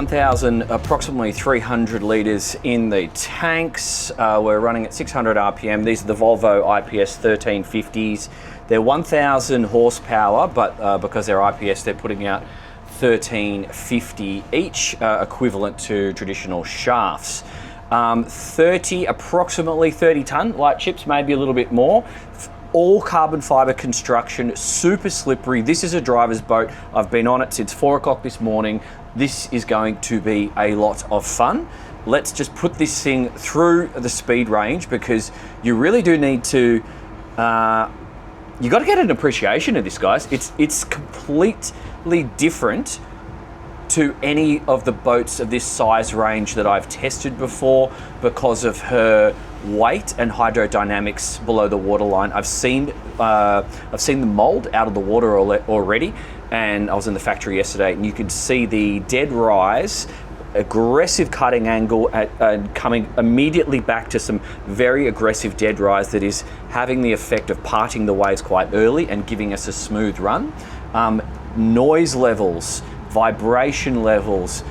1,000, approximately 300 litres in the tanks. We're running at 600 RPM. These are the Volvo IPS 1350s. They're 1,000 horsepower, but because they're IPS, they're putting out 1,350 each, equivalent to traditional shafts. Approximately 30 tonne light chips, maybe a little bit more. All carbon fibre construction, super slippery. This is a driver's boat. I've been on it since 4 o'clock this morning. This is going to be a lot of fun. Let's just put this thing through the speed range, because you really do need to, you got to get an appreciation of this, guys. It's completely different to any of the boats of this size range that I've tested before because of her weight and hydrodynamics below the waterline. I've seen the mold out of the water already, and I was in the factory yesterday, and you could see the dead rise, aggressive cutting angle and coming immediately back to some very aggressive dead rise that is having the effect of parting the waves quite early and giving us a smooth run. Noise levels, vibration levels,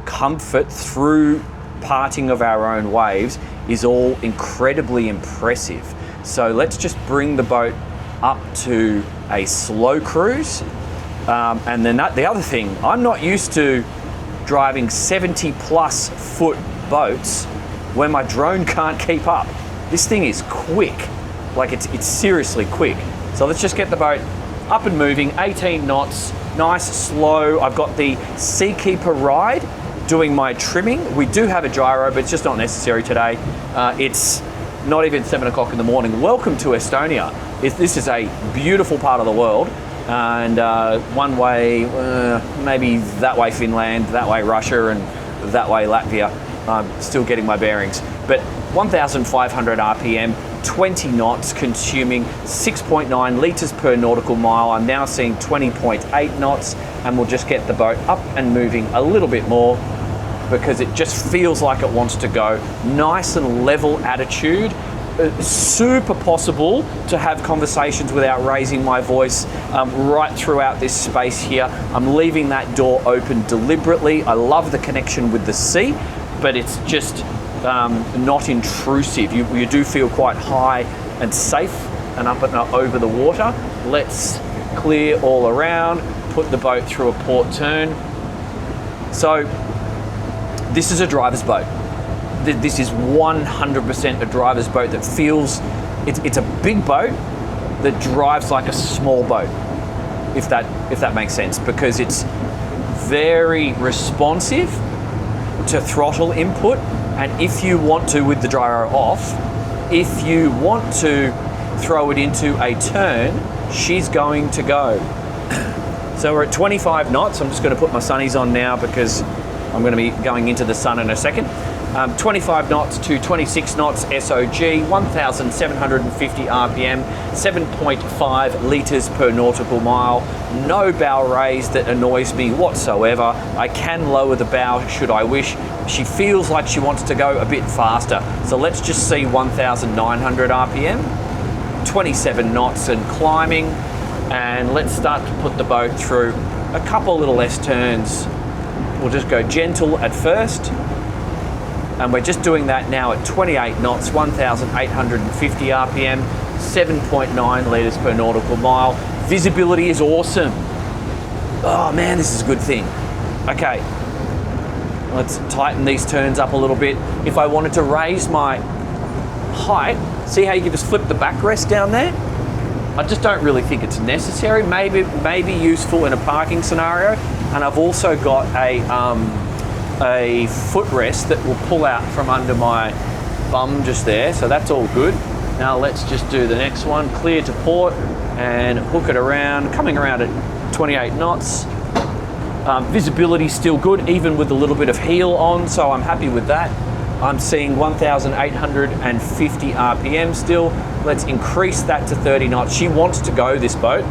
comfort through parting of our own waves is all incredibly impressive. So let's just bring the boat up to a slow cruise. And then the other thing, I'm not used to driving 70+ foot boats when my drone can't keep up. This thing is quick, like it's seriously quick. So let's just get the boat up and moving, 18 knots, nice, slow. I've got the Seakeeper ride doing my trimming. We do have a gyro, but it's just not necessary today. It's not even 7 o'clock in the morning. Welcome to Estonia. This is a beautiful part of the world. And one way, maybe that way Finland, that way Russia, and that way Latvia. I'm still getting my bearings. But 1,500 RPM, 20 knots, consuming 6.9 litres per nautical mile. I'm now seeing 20.8 knots, and we'll just get the boat up and moving a little bit more because it just feels like it wants to go. Nice and level attitude. Super possible to have conversations without raising my voice right throughout this space here. I'm leaving that door open deliberately. I love the connection with the sea, but it's just not intrusive. You do feel quite high and safe and up and over the water. Let's clear all around, put the boat through a port turn. So this is a driver's boat. This is 100% a driver's boat that feels, it's a big boat that drives like a small boat, if that makes sense, because it's very responsive to throttle input. And if you want to, with the gyro off, if you want to throw it into a turn, she's going to go. So we're at 25 knots. I'm just going to put my sunnies on now because I'm going to be going into the sun in a second. 25 knots to 26 knots SOG, 1,750 RPM, 7.5 litres per nautical mile. No bow raise that annoys me whatsoever. I can lower the bow should I wish. She feels like she wants to go a bit faster. So let's just see 1,900 RPM, 27 knots and climbing. And let's start to put the boat through a couple little S turns. We'll just go gentle at first. And we're just doing that now at 28 knots, 1,850 RPM, 7.9 litres per nautical mile. Visibility is awesome. Oh man, this is a good thing. Okay, let's tighten these turns up a little bit. If I wanted to raise my height, see how you can just flip the backrest down there? I just don't really think it's necessary. Maybe useful in a parking scenario. And I've also got a footrest that will pull out from under my bum just there, so that's all good. Now let's just do the next one, clear to port and hook it around, coming around at 28 knots. Visibility still good, even with a little bit of heel on, so I'm happy with that. I'm seeing 1,850 RPM still. Let's increase that to 30 knots. She wants to go, this boat.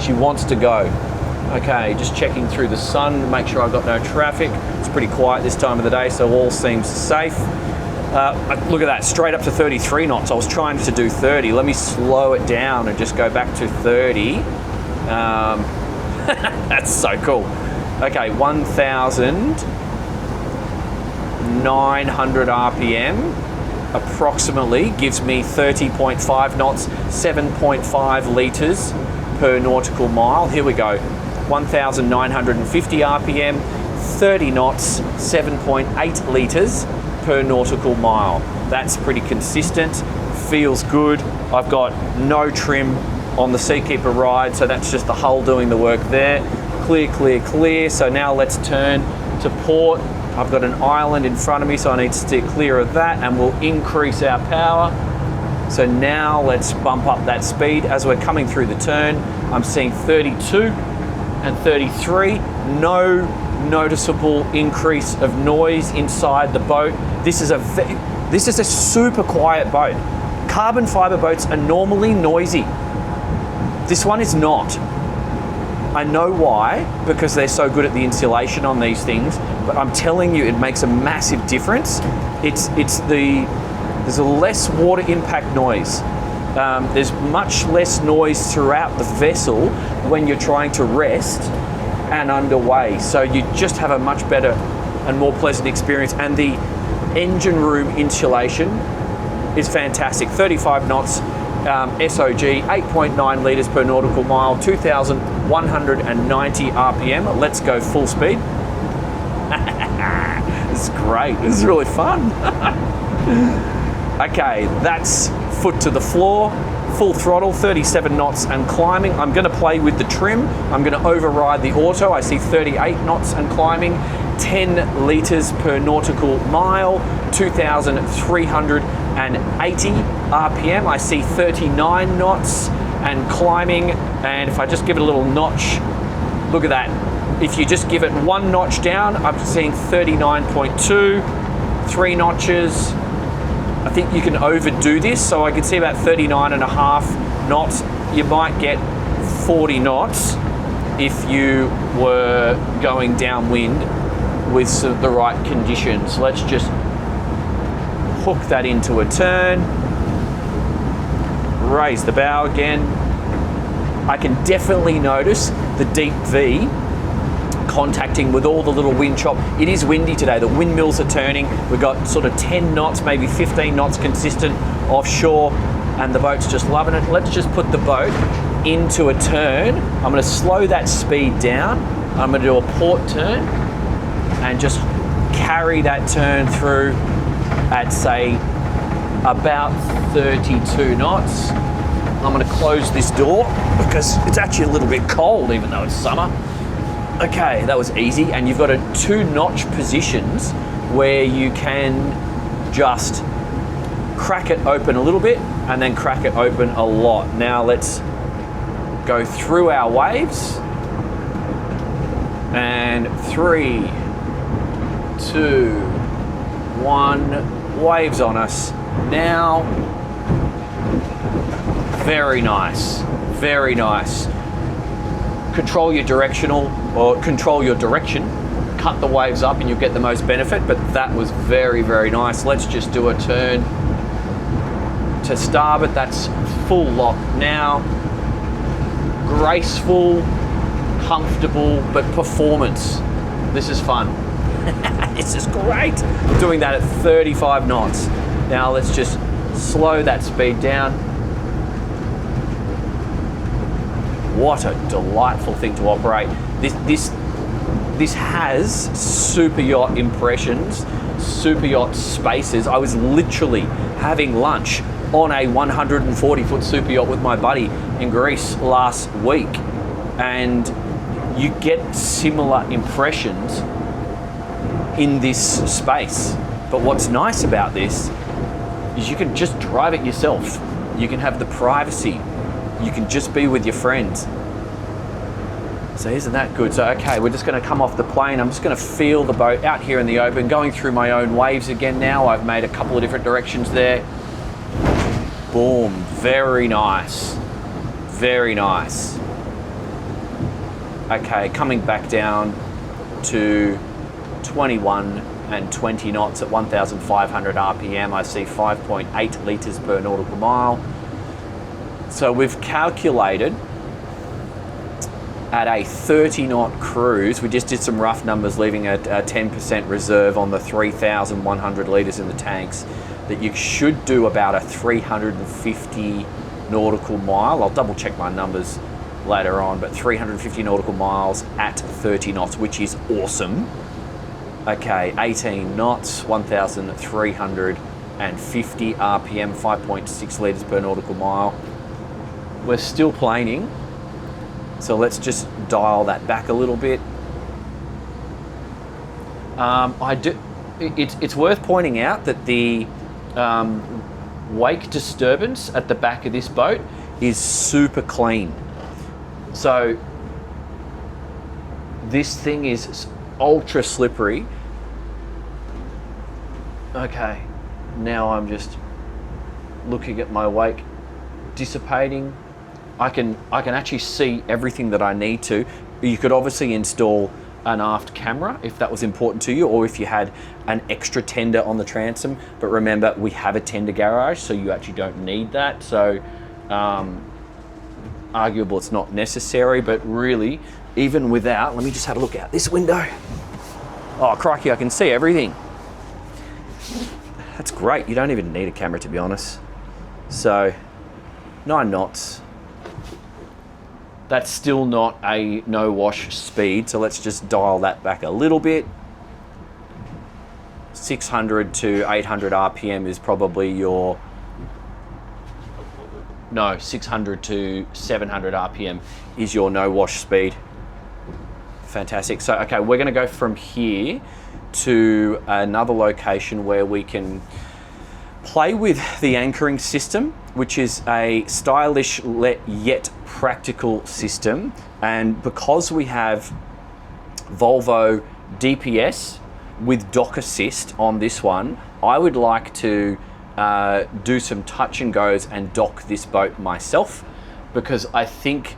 She wants to go. Okay, just checking through the sun to make sure I've got no traffic. It's pretty quiet this time of the day, so all seems safe. Look at that, straight up to 33 knots. I was trying to do 30. Let me slow it down and just go back to 30. That's so cool. Okay, 1,000 1,900 RPM approximately gives me 30.5 knots, 7.5 litres per nautical mile. Here we go. 1,950 RPM, 30 knots, 7.8 litres per nautical mile. That's pretty consistent, feels good. I've got no trim on the Seakeeper ride, so that's just the hull doing the work there. Clear, clear, clear. So now let's turn to port. I've got an island in front of me, so I need to steer clear of that, and we'll increase our power. So now let's bump up that speed. As we're coming through the turn, I'm seeing 32 and 33. No noticeable increase of noise inside the boat. This is a super quiet boat. Carbon fiber boats are normally noisy. This one is not. I know why, because they're so good at the insulation on these things, but I'm telling you, it makes a massive difference. There's a less water impact noise. There's much less noise throughout the vessel when you're trying to rest and underway. So you just have a much better and more pleasant experience. And the engine room insulation is fantastic. 35 knots, SOG, 8.9 litres per nautical mile, 2,190 RPM. Let's go full speed. This is great. This is really fun. Okay, that's foot to the floor, full throttle, 37 knots and climbing. I'm going to play with the trim. I'm going to override the auto. I see 38 knots and climbing, 10 litres per nautical mile, 2,380 RPM. I see 39 knots and climbing. And if I just give it a little notch, look at that. If you just give it one notch down, I'm seeing 39.2, 3 notches. I think you can overdo this, so I can see about 39 and a half knots. You might get 40 knots if you were going downwind with the right conditions. Let's just hook that into a turn. Raise the bow again. I can definitely notice the deep V contacting with all the little wind chop. It is windy today. The windmills are turning. We've got sort of 10 knots, maybe 15 knots consistent offshore, and the boat's just loving it. Let's just put the boat into a turn. I'm going to slow that speed down. I'm going to do a port turn and just carry that turn through at, say, about 32 knots. I'm going to close this door because it's actually a little bit cold, even though it's summer. Okay, that was easy. And you've got 2 notch positions where you can just crack it open a little bit and then crack it open a lot. Now let's go through our waves. And 3, 2, 1, waves on us. Now, very nice, very nice. Control your directional, or control your direction, cut the waves up and you'll get the most benefit, but that was very, very nice. Let's just do a turn to starboard. That's full lock now. Graceful, comfortable, but performance. This is fun. This is great. Doing that at 35 knots. Now let's just slow that speed down. What a delightful thing to operate. This has super yacht impressions, super yacht spaces. I was literally having lunch on a 140-foot super yacht with my buddy in Greece last week, and you get similar impressions in this space. But what's nice about this is you can just drive it yourself. You can have the privacy. You can just be with your friends. So isn't that good? So okay, we're just going to come off the plane. I'm just going to feel the boat out here in the open, going through my own waves again now. I've made a couple of different directions there. Boom, very nice. Very nice. Okay, coming back down to 21 and 20 knots at 1,500 RPM. I see 5.8 litres per nautical mile. So we've calculated at a 30 knot cruise, we just did some rough numbers, leaving a 10% reserve on the 3,100 litres in the tanks, that you should do about a 350 nautical mile. I'll double check my numbers later on, but 350 nautical miles at 30 knots, which is awesome. Okay, 18 knots, 1,350 RPM, 5.6 litres per nautical mile. We're still planing, so let's just dial that back a little bit. It's worth pointing out that the wake disturbance at the back of this boat is super clean. So this thing is ultra slippery. Okay, now I'm just looking at my wake dissipating. I can actually see everything that I need to. You could obviously install an aft camera if that was important to you, or if you had an extra tender on the transom, but remember, we have a tender garage, so you actually don't need that. So arguable it's not necessary, but really, even without, let me just have a look out this window. Oh crikey, I can see everything. That's great. You don't even need a camera, to be honest. So 9 knots. That's still not a no wash speed, so let's just dial that back a little bit. 600 to 800 RPM is probably your, no, 600 to 700 RPM is your no wash speed. Fantastic. So, okay, we're gonna go from here to another location where we can play with the anchoring system, which is a stylish yet practical system. And because we have Volvo DPS with dock assist on this one, I would like to do some touch and goes and dock this boat myself, because I think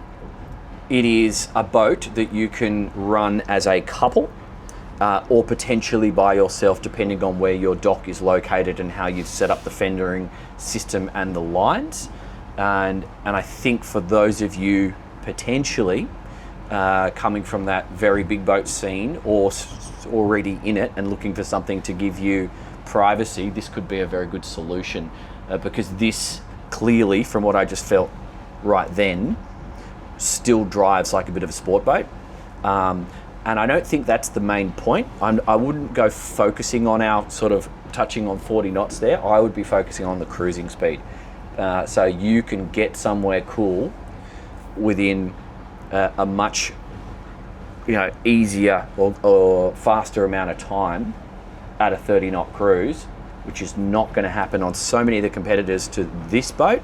it is a boat that you can run as a couple or potentially by yourself, depending on where your dock is located and how you've set up the fendering system and the lines. And I think for those of you potentially coming from that very big boat scene or already in it and looking for something to give you privacy, this could be a very good solution, because this clearly, from what I just felt right then, still drives like a bit of a sport boat. And I don't think that's the main point. I wouldn't go focusing on our sort of touching on 40 knots there. I would be focusing on the cruising speed. So you can get somewhere cool within a much easier or faster amount of time at a 30 knot cruise, which is not going to happen on so many of the competitors to this boat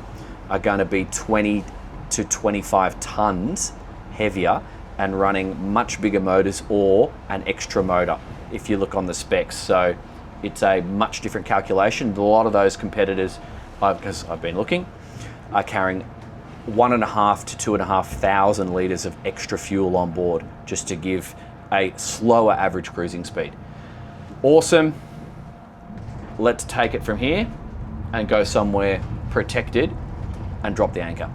are going to be 20 to 25 tons heavier and running much bigger motors or an extra motor if you look on the specs. So it's a much different calculation. A lot of those competitors, because I've been looking, are carrying 1,500 to 2,500 litres of extra fuel on board just to give a slower average cruising speed. Awesome. Let's take it from here and go somewhere protected and drop the anchor.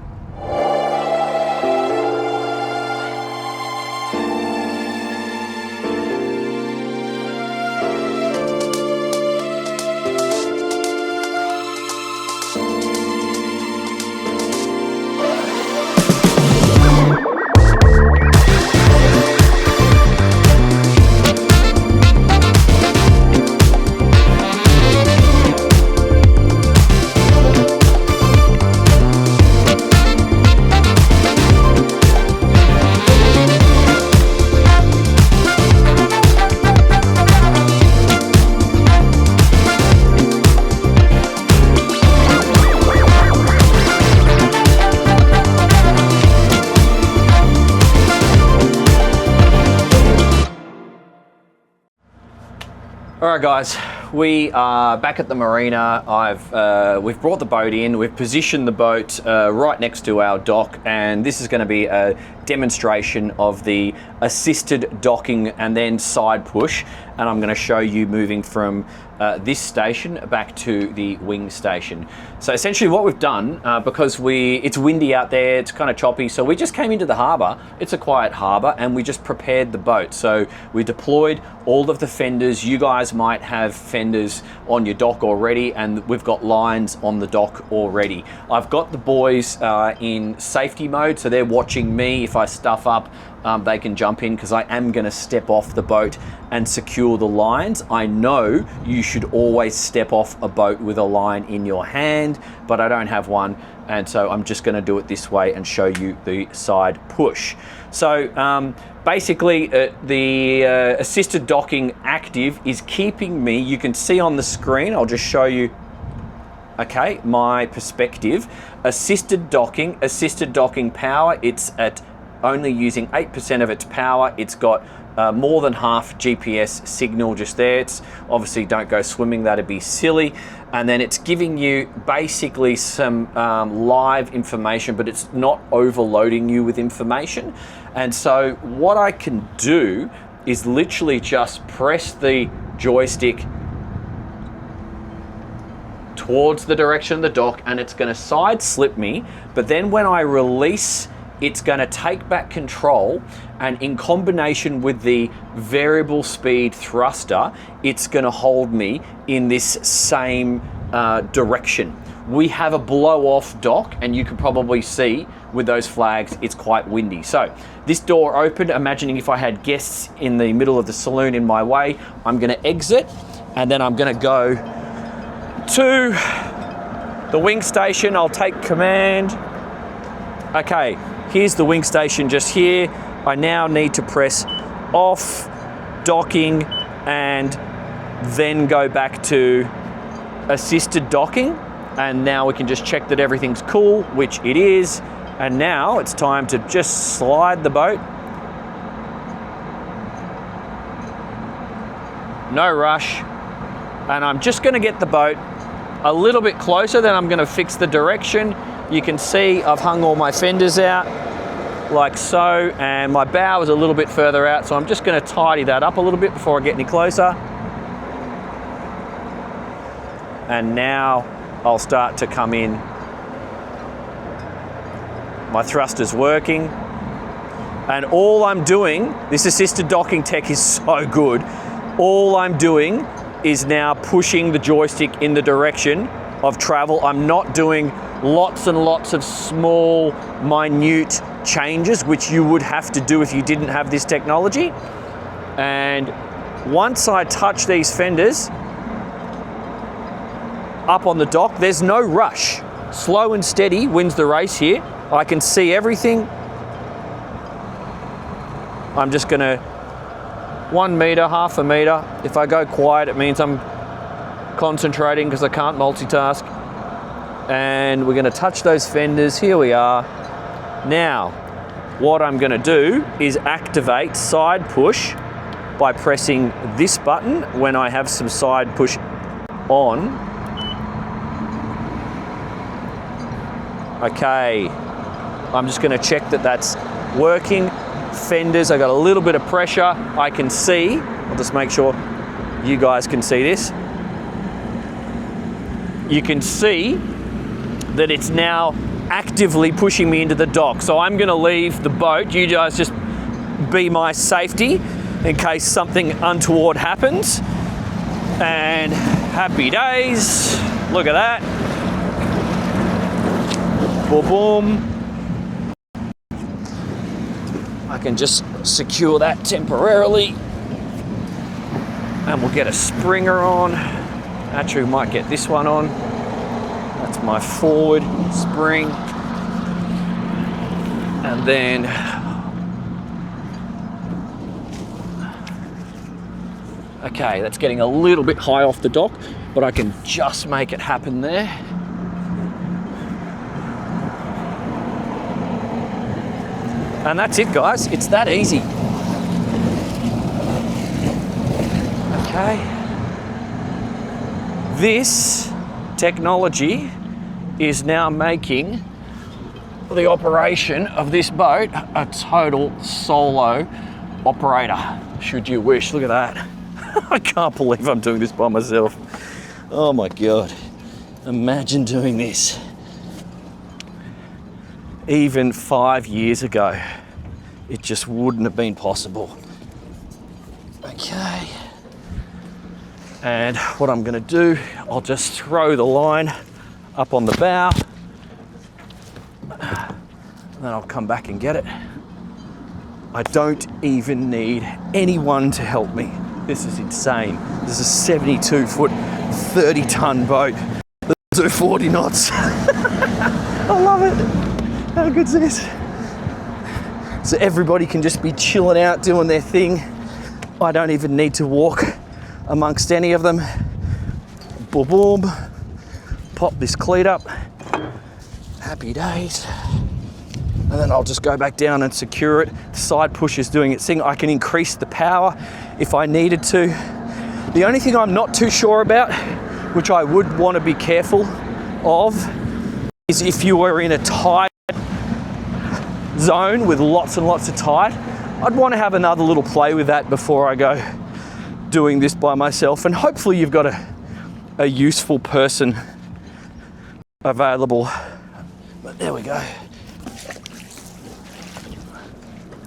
All right, guys, we are back at the marina. We've brought the boat in. We've positioned the boat right next to our dock, and this is going to be a demonstration of the assisted docking and then side push. And I'm going to show you moving from this station back to the wing station. So essentially what we've done, because it's windy out there, it's kind of choppy, so we just came into the harbour. It's a quiet harbour, and we just prepared the boat. So we deployed all of the fenders. You guys might have fenders on your dock already, and we've got lines on the dock already. I've got the boys in safety mode, so they're watching me. If I stuff up, they can jump in, because I am going to step off the boat and secure the lines. I know you should always step off a boat with a line in your hand, but I don't have one, and so I'm just going to do it this way and show you the side push. So basically the assisted docking active is keeping me, you can see on the screen, I'll just show you, okay, my perspective. Assisted docking power, it's at only using 8% of its power. It's got more than half GPS signal just there. It's obviously, don't go swimming, that'd be silly. And then it's giving you basically some live information, but it's not overloading you with information. And so what I can do is literally just press the joystick towards the direction of the dock, and it's going to side slip me. But then when I release, it's going to take back control, and in combination with the variable speed thruster, it's going to hold me in this same direction. We have a blow-off dock, and you can probably see with those flags, it's quite windy. So this door opened, imagining if I had guests in the middle of the saloon in my way. I'm going to exit, and then I'm going to go to the wing station. I'll take command. Okay, here's the wing station just here. I now need to press off, docking, and then go back to assisted docking. And now we can just check that everything's cool, which it is. And now it's time to just slide the boat. No rush. And I'm just gonna get the boat a little bit closer, then I'm gonna fix the direction. You can see I've hung all my fenders out like so, and my bow is a little bit further out, so I'm just going to tidy that up a little bit before I get any closer. And now I'll start to come in. My thruster's working, and all I'm doing, this assisted docking tech is so good, all I'm doing is now pushing the joystick in the direction of travel. I'm not doing lots and lots of small, minute changes, which you would have to do if you didn't have this technology. And once I touch these fenders up on the dock, there's no rush. Slow and steady wins the race here. I can see everything. I'm just gonna 1 meter, half a meter. If I go quiet, it means I'm concentrating because I can't multitask. And we're gonna touch those fenders. Here we are. Now, what I'm gonna do is activate side push by pressing this button when I have some side push on. Okay, I'm just gonna check that that's working. Fenders, I got a little bit of pressure. I can see, I'll just make sure you guys can see this. You can see that it's now actively pushing me into the dock. So I'm gonna leave the boat. You guys just be my safety in case something untoward happens. And happy days. Look at that. Boom, boom. I can just secure that temporarily. And we'll get a springer on. Actually, we might get this one on. That's my forward spring. And then okay, that's getting a little bit high off the dock, but I can just make it happen there. And that's it, guys. It's that easy. Okay. This technology is now making the operation of this boat a total solo operator, should you wish. Look at that. I can't believe I'm doing this by myself. Oh my God. Imagine doing this. Even 5 years ago, it just wouldn't have been possible. Okay. And what I'm gonna do, I'll just throw the line up on the bow, and then I'll come back and get it. I don't even need anyone to help me. This is insane. This is a 72-foot, 30-ton boat that'll do 40 knots. I love it. How good's this? So everybody can just be chilling out, doing their thing. I don't even need to walk amongst any of them. Boom, boom. Pop this cleat up. Happy days. And then I'll just go back down and secure it. The side push is doing its thing. I can increase the power if I needed to. The only thing I'm not too sure about, which I would want to be careful of, is if you were in a tight zone with lots and lots of tide, I'd want to have another little play with that before I go doing this by myself. And hopefully you've got a useful person available. But there we go.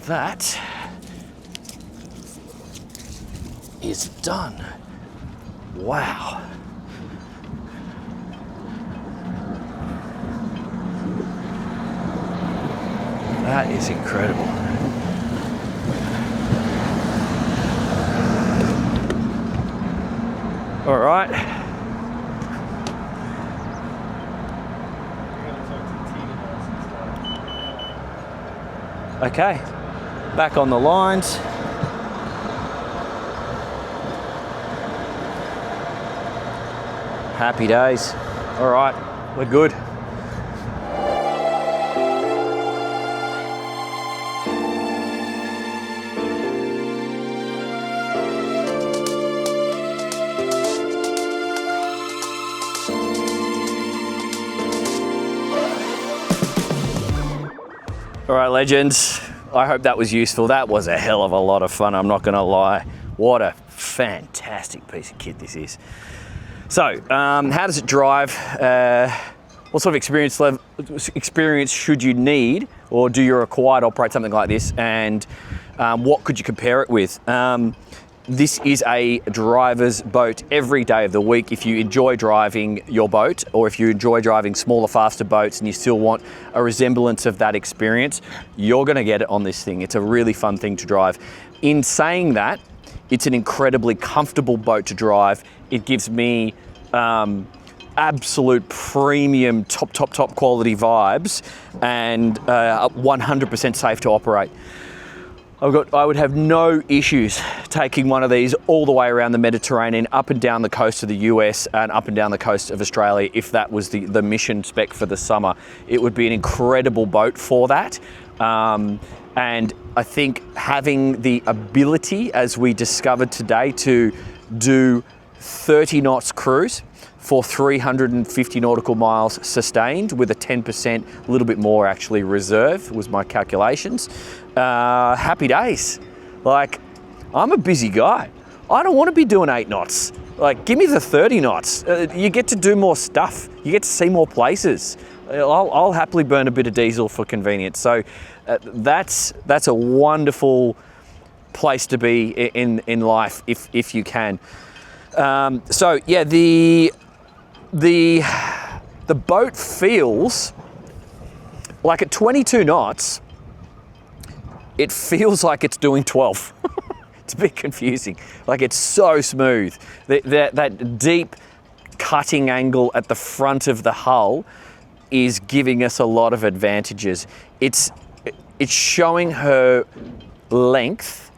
That is done. Wow. That is incredible. All right. Okay. Back on the lines. Happy days. All right, we're good. All right, legends. I hope that was useful. That was a hell of a lot of fun, I'm not gonna lie. What a fantastic piece of kit this is. So, how does it drive? What sort of experience should you need, or do you require to operate something like this? And what could you compare it with? This is a driver's boat every day of the week. If you enjoy driving your boat, or if you enjoy driving smaller, faster boats and you still want a resemblance of that experience, you're gonna get it on this thing. It's a really fun thing to drive. In saying that, it's an incredibly comfortable boat to drive. It gives me absolute premium, top quality vibes, and 100% safe to operate. I would have no issues taking one of these all the way around the Mediterranean, up and down the coast of the US and up and down the coast of Australia if that was the mission spec for the summer. It would be an incredible boat for that. And I think having the ability, as we discovered today, to do 30 knots cruise for 350 nautical miles sustained with a 10%, a little bit more actually, reserve was my calculations. Happy days. Like, I'm a busy guy. I don't want to be doing 8 knots. Like, give me the 30 knots. You get to do more stuff. You get to see more places. I'll happily burn a bit of diesel for convenience. So that's a wonderful place to be in life if you can. So yeah, the boat feels like at 22 knots, it feels like it's doing 12. It's a bit confusing. Like, it's so smooth. That deep cutting angle at the front of the hull is giving us a lot of advantages. It's showing her length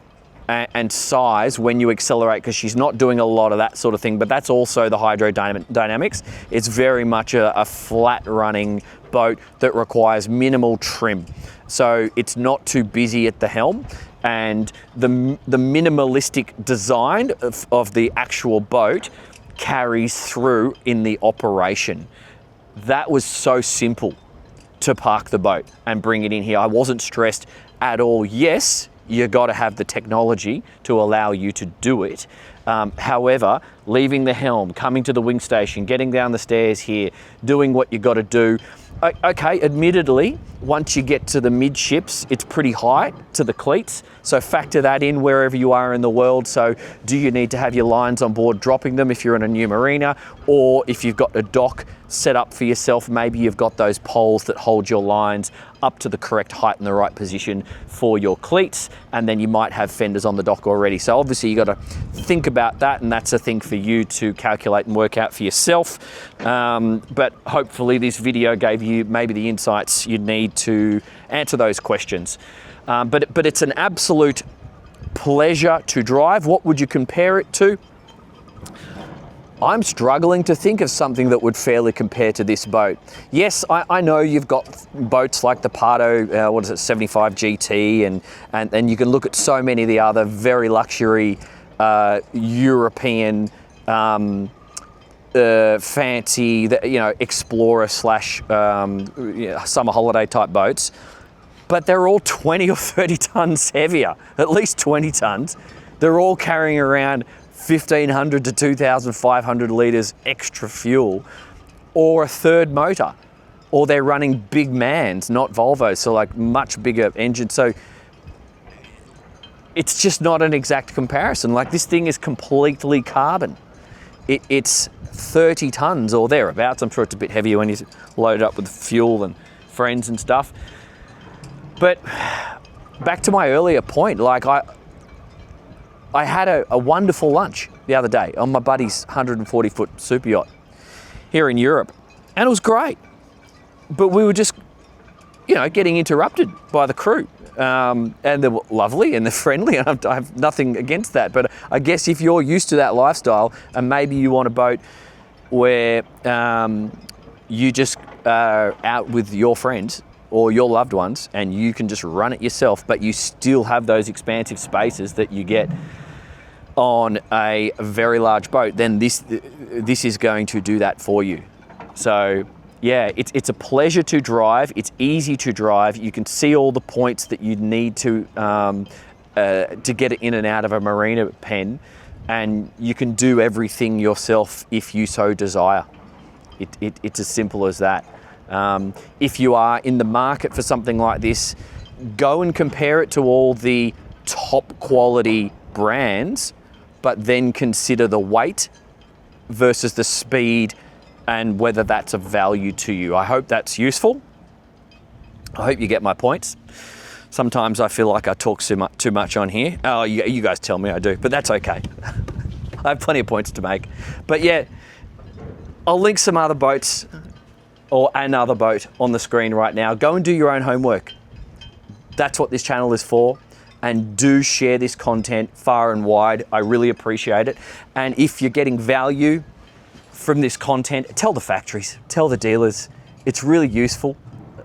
and size when you accelerate, because she's not doing a lot of that sort of thing, but that's also the hydrodynamics. It's very much a flat running boat that requires minimal trim. So it's not too busy at the helm, and the minimalistic design of the actual boat carries through in the operation. That was so simple to park the boat and bring it in here. I wasn't stressed at all. Yes, you got to have the technology to allow you to do it. However, leaving the helm, coming to the wing station, getting down the stairs here, doing what you got to do. Okay, admittedly, once you get to the midships, it's pretty high to the cleats. So factor that in wherever you are in the world. So do you need to have your lines on board dropping them if you're in a new marina, or if you've got a dock set up for yourself, maybe you've got those poles that hold your lines up to the correct height and the right position for your cleats, and then you might have fenders on the dock already. So obviously you got to think about that, and that's a thing for you to calculate and work out for yourself. But hopefully this video gave you maybe the insights you need to answer those questions. But it's an absolute pleasure to drive. What would you compare it to? I'm struggling to think of something that would fairly compare to this boat. Yes, I know you've got boats like the Pardo, what is it, 75 GT, and you can look at so many of the other very luxury European fancy, explorer slash summer holiday type boats, but they're all 20 or 30 tons heavier, at least 20 tons. They're all carrying around 1,500 to 2,500 litres extra fuel, or a third motor, or they're running big Mans, not Volvos, so like much bigger engines. So it's just not an exact comparison. Like, this thing is completely carbon. It's 30 tons or thereabouts. I'm sure it's a bit heavier when you load it up with fuel and friends and stuff. But back to my earlier point, like I had a wonderful lunch the other day on my buddy's 140-foot super yacht here in Europe, and it was great. But we were just, getting interrupted by the crew, and they were lovely and they're friendly, and I have nothing against that. But I guess if you're used to that lifestyle, and maybe you want a boat where you just are out with your friends or your loved ones, and you can just run it yourself, but you still have those expansive spaces that you get on a very large boat, then this is going to do that for you. So yeah, it's a pleasure to drive. It's easy to drive. You can see all the points that you need to get it in and out of a marina pen, and you can do everything yourself if you so desire. It's as simple as that. If you are in the market for something like this, go and compare it to all the top quality brands, but then consider the weight versus the speed and whether that's of value to you. I hope that's useful. I hope you get my points. Sometimes I feel like I talk too much on here. Oh, you guys tell me I do, but that's okay. I have plenty of points to make. But yeah, I'll link some other boats or another boat on the screen right now. Go and do your own homework. That's what this channel is for. And do share this content far and wide. I really appreciate it. And if you're getting value from this content, tell the factories, tell the dealers. It's really useful.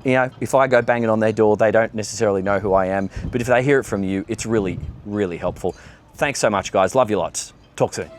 If I go banging on their door, they don't necessarily know who I am. But if they hear it from you, it's really, really helpful. Thanks so much, guys. Love you lots. Talk soon.